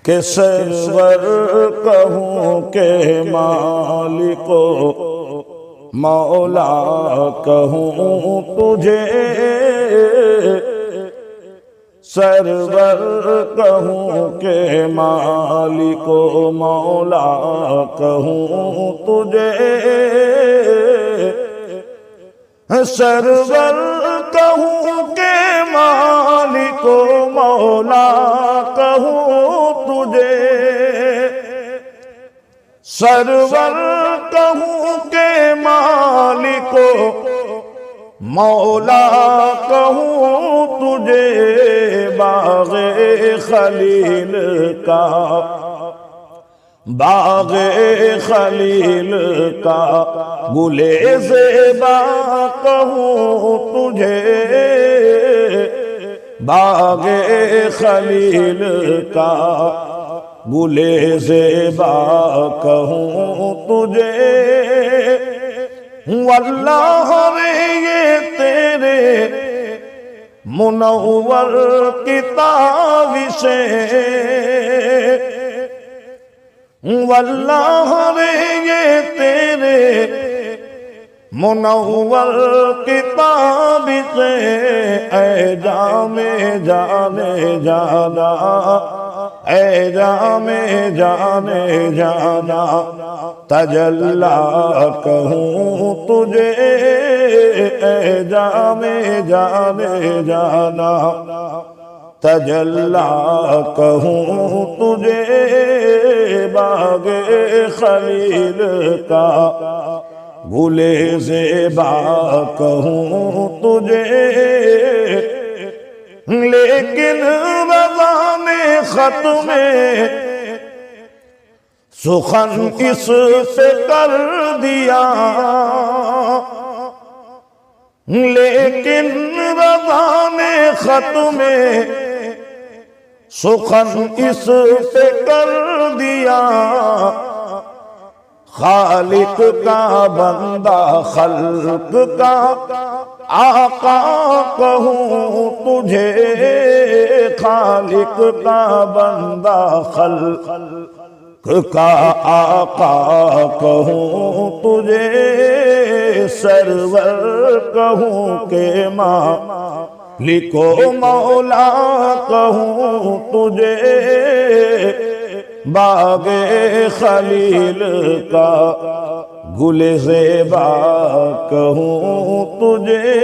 के सरवर कहूँ के मालिको मौला कहूँ तुझे, सरवर कहूँ के मालिको मौला कहूँ तुझे, सरवर कहूँ के मालिको मौला कहूँ तुझे, सरवर कहूँ के मालिको मौला कहूँ तुझे। बाग़े खलील का, बाग़े खलील का गुले ज़ेबा कहूँ तुझे, बाग़े खलील का गुले ज़ेबा कहूँ तुझे। वल्लाह रे ये तेरे मुनव्वर किताब से, वल्लाह रे ये तेरे मुनव्वर किताब से, ऐ जामे जाने जाना, ऐ जामे जाने जाना तजल्ला कहूँ तुझे, ऐ जामे जाने जाना तजल्ला कहूँ तुझे। बाग़े खलील का गुले ज़ेबा कहूँ तुझे, लेकिन रज़ा ने ख़त में सुखन इस पे कर दिया, लेकिन रज़ा ने ख़त में सुखन इस पे कर दिया। खालिक का बंदा खल्क का आका कहूँ तुझे, खालिक का बंदा खल्क का आका कहूँ तुझे, सरवर कहूँ के मालिको मौला कहूँ तुझे। बाग़े खलील का गुले ज़ेबा कहूँ तुझे।